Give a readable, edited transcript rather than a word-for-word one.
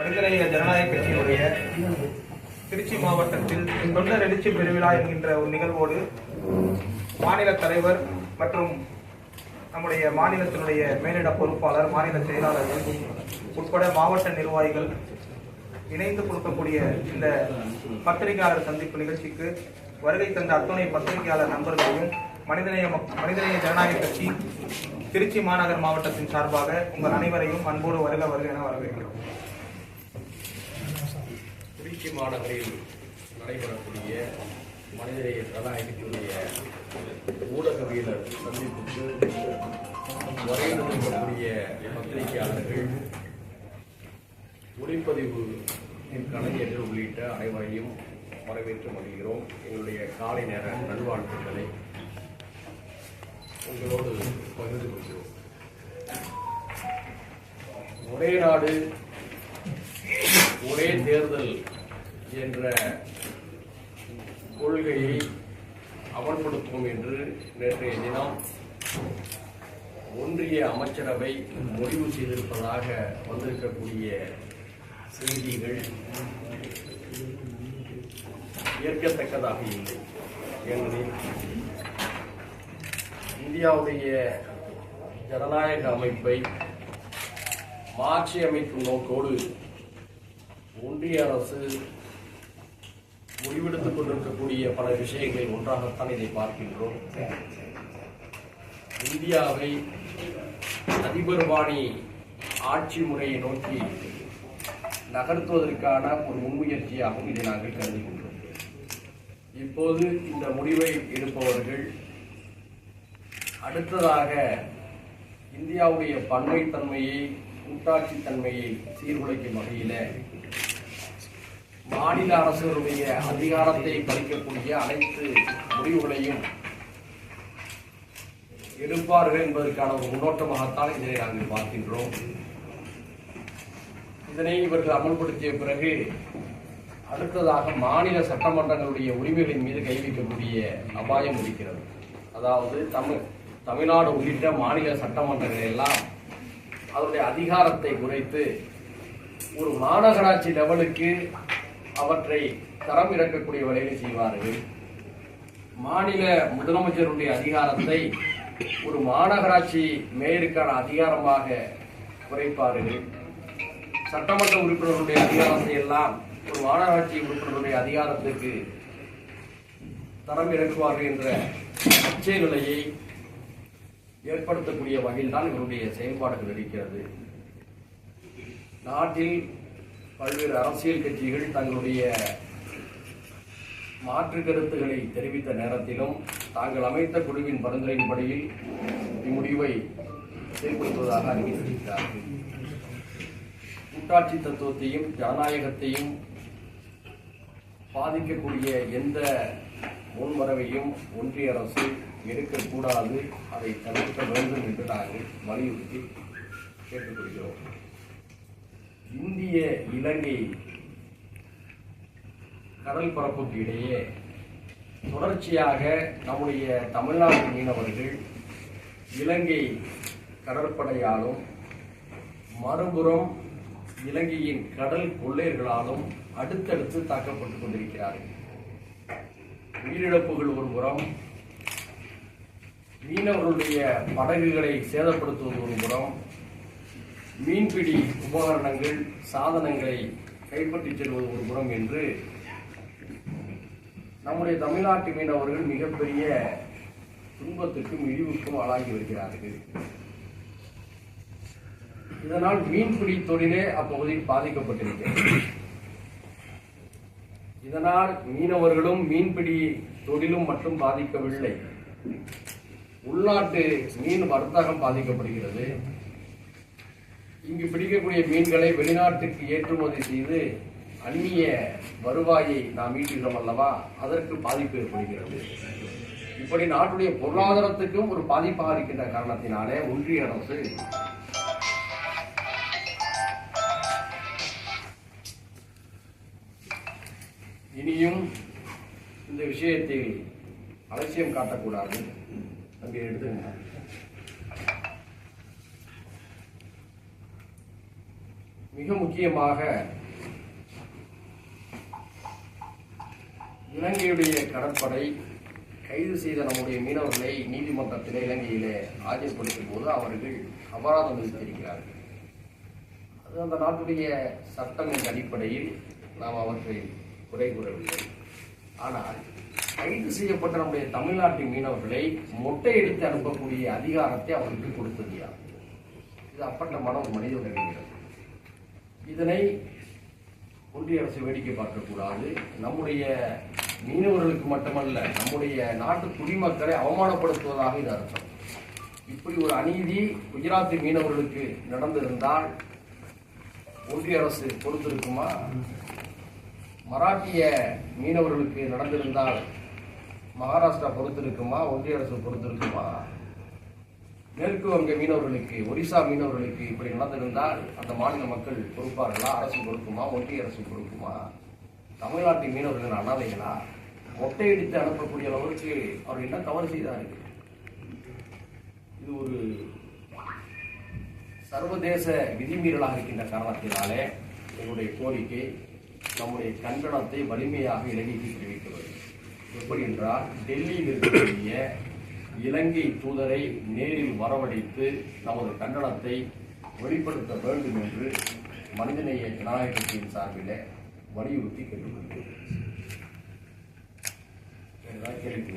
மனிதநேய ஜனநாயக கட்சியினுடைய திருச்சி மாவட்டத்தில் தொண்டர் எழுச்சி பெருவிழா என்கின்ற ஒரு நிகழ்வோடு மாநில தலைவர் மற்றும் நம்முடைய மாநிலத்தினுடைய மேலிட பொறுப்பாளர், மாநில செயலாளர்கள் உட்பட மாவட்ட நிர்வாகிகள் இணைந்து கொடுக்கக்கூடிய இந்த பத்திரிகையாளர் சந்திப்பு நிகழ்ச்சிக்கு வருகை தந்த அத்துணை பத்திரிகையாளர் நண்பர்களையும் மனிதநேய ஜனநாயக கட்சி திருச்சி மாநகர் மாவட்டத்தின் சார்பாக உங்கள் அனைவரையும் அன்போடு வருக என வரவேற்கிறோம். திருச்சி மாநகரில் நடைபெறக்கூடிய மனிதநேய ஜனநாயகத்தினுடைய ஊடகவியலர் சந்திப்புக்கு வரையறுக்கக்கூடிய பத்திரிகையாளர்கள், ஒளிப்பதிவு கலைஞர்கள் உள்ளிட்ட அனைவரையும் வரவேற்று மகிழ்கிறோம். எங்களுடைய காலை நேர நல்வாழ்த்துக்களை உங்களோடு பகிர்ந்து கொள்கிறோம். ஒரே நாடு ஒரே தேர்தல் என்ற கொள்கையை அமல்படுத்துவோம் என்று நேற்றைய தினம் ஒன்றிய அமைச்சரவை முடிவு செய்திருப்பதாக வந்திருக்கக்கூடிய செய்திகள் ஏற்கத்தக்கதாக இல்லை. ஏனெனில் இந்தியாவுடைய ஜனநாயக அமைப்பை மாற்றி அமைக்கும் நோக்கோடு ஒன்றிய அரசு முடிவெடுத்துக் கொண்டிருக்கக்கூடிய பல விஷயங்களில் ஒன்றாகத்தான் இதை பார்க்கின்றோம். இந்தியாவை அதிபர்வாணி ஆட்சி முறையை நோக்கி நகர்த்துவதற்கான ஒரு முன்முயற்சியாகவும் இதை நாங்கள் கருதுகின்றோம். இப்போது இந்த முடிவை எடுப்பவர்கள் அடுத்ததாக இந்தியாவுடைய பன்மைத்தன்மையை, கூட்டாட்சி தன்மையை சீர்குலைக்கும் வகையில் மாநில அரசுகளுடைய அதிகாரத்தை பறிக்கக்கூடிய அனைத்து முடிவுகளையும் எடுப்பார்கள் என்பதற்கான ஒரு முன்னோட்டமாகத்தான் இதனை நாங்கள் பார்க்கின்றோம். இதனை இவர்கள் அமல்படுத்திய பிறகு அடுத்ததாக மாநில சட்டமன்றங்களுடைய உரிமைகளின் மீது கை வைக்கக்கூடிய அபாயம் இருக்கிறது. அதாவது தமிழ்நாடு உள்ளிட்ட மாநில சட்டமன்றங்கள் எல்லாம் அதனுடைய அதிகாரத்தை குறைத்து ஒரு மாநகராட்சி லெவலுக்கு அவற்றை தரம் இறக்கக்கூடிய வேலையை செய்வார்கள். மாநில முதலமைச்சருடைய அதிகாரத்தை ஒரு மாநகராட்சி மேயருக்கான அதிகாரமாக குறைப்பார்கள். சட்டமன்ற உறுப்பினர்களுடைய அதிகாரத்தை எல்லாம் ஒரு மாநகராட்சி உறுப்பினருடைய அதிகாரத்துக்கு தரம் இறக்குவார்கள் என்ற அச்சய நிலையை ஏற்படுத்தக்கூடிய வகையில் தான் இவருடைய செயல்பாடுகள் இருக்கிறது. நாட்டில் பல்வேறு அரசியல் கட்சிகள் தங்களுடைய மாற்று கருத்துக்களை தெரிவித்த நேரத்திலும் தாங்கள் அமைத்த குழுவின் பரிந்துரையின்படியில் இம்முடிவை செயல்படுத்துவதாக அறிவித்திருக்கிறார்கள். கூட்டாட்சி தத்துவத்தையும் ஜனநாயகத்தையும் பாதிக்கக்கூடிய எந்த முன்வரவையும் ஒன்றிய அரசு எடுக்கக்கூடாது, அதை தவிர்க்க வேண்டும் என்று நாங்கள் வலியுறுத்தி கேட்டுக்கொள்கிறோம். இந்திய இலங்கை கடல் பரப்புக்கு இடையே தொடர்ச்சியாக நம்முடைய தமிழ்நாட்டு மீனவர்கள் இலங்கை கடற்படையாலும் மறுபுறம் இலங்கையின் கடல் கொள்ளையர்களாலும் அடுத்தடுத்து தாக்கப்பட்டுக் கொண்டிருக்கிறார்கள். உயிரிழப்புகள் ஒரு புறம், மீனவர்களுடைய படகுகளை சேதப்படுத்துவது ஒரு புறம், மீன்பிடி உபகரணங்கள், சாதனங்களை கைப்பற்றிச் செல்வது ஒரு புறம் என்று நம்முடைய தமிழ்நாட்டு மீனவர்கள் மிகப்பெரிய துன்பத்திற்கும் இழிவுக்கும் ஆளாகி வருகிறார்கள். இதனால் மீன்பிடி தொழிலே அப்பகுதியில் பாதிக்கப்பட்டிருக்கிறது. இதனால் மீனவர்களும் மீன்பிடி தொழிலும் மட்டும் பாதிக்கவில்லை, உள்நாட்டு மீன் வர்த்தகம் பாதிக்கப்படுகிறது. இங்கு பிடிக்கக்கூடிய மீன்களை வெளிநாட்டுக்கு ஏற்றுமதி செய்து அந்நிய வருவாயை நாம் ஈட்டுகிறோம் அல்லவா, அதற்கு பாதிப்பு ஏற்படுகிறது. இப்படி நாட்டுடைய பொருளாதாரத்துக்கும் ஒரு பாதிப்பாக இருக்கின்ற காரணத்தினாலே ஒன்றிய அரசு இனியும் இந்த விஷயத்தில் அலட்சியம் காட்டக்கூடாது. அங்கே எடுத்துங்க. மிக முக்கியமாக இலங்கையுடைய கடற்படை கைது செய்த நம்முடைய மீனவர்களை நீதிமன்றத்திலே இலங்கையிலே ஆஜர்படுத்தும் போது அவர்கள் அபராதம் விதித்திருக்கிறார்கள். அது அந்த நாட்டுடைய சட்டம் என்ற அடிப்படையில் நாம் அவற்றை குறை கூறவில்லை. ஆனால் கைது செய்யப்பட்ட நம்முடைய தமிழ்நாட்டின் மீனவர்களை மொட்டையடித்து அனுப்பக்கூடிய அதிகாரத்தை அவர்களுக்கு கொடுத்தது யார்? இது அப்பட்டமான ஒரு மனித உரிமைகள். இதனை ஒன்றிய அரசு வேடிக்கை பார்க்கக்கூடாது. நம்முடைய மீனவர்களுக்கு மட்டுமல்ல, நம்முடைய நாட்டு குடிமக்களை அவமானப்படுத்துவதாக இது அர்த்தம். இப்படி ஒரு அநீதி குஜராத்தி மீனவர்களுக்கு நடந்திருந்தால் ஒன்றிய அரசு பொறுத்திருக்குமா? மராட்டிய மீனவர்களுக்கு நடந்திருந்தால் மகாராஷ்டிரா பொறுத்திருக்குமா? ஒன்றிய அரசு பொறுத்திருக்குமா? மேற்கு வங்க மீனவர்களுக்கு, ஒரிசா மீனவர்களுக்கு இப்படி நடந்திருந்தால் அந்த மாநில மக்கள் பொறுப்பார்களா? அரசு பொறுக்குமா? ஒன்றிய அரசு பொறுக்குமா? தமிழ்நாட்டின் மீனவர்கள் அனாதைகளா? மொட்டையடித்து அனுப்பக்கூடிய அளவுக்கு அவர்கள் என்ன தவறு செய்தார்கள்? இது ஒரு சர்வதேச விதிமீறலாக இருக்கின்ற காரணத்தினாலே எங்களுடைய கோரிக்கை, நம்முடைய கண்டனத்தை வலிமையாக இலங்கைக்கு தெரிவிக்க வேண்டும். எப்படி என்றால், டெல்லியில் இருக்கக்கூடிய இலங்கை தூதரை நேரில் வரவழைத்து நமது கண்டனத்தை வெளிப்படுத்த வேண்டும் என்று மனிதநேய ஜனநாயக கட்சியின் சார்பில் வலியுறுத்தி கேட்டுக்கொள்கிறேன். கேள்வி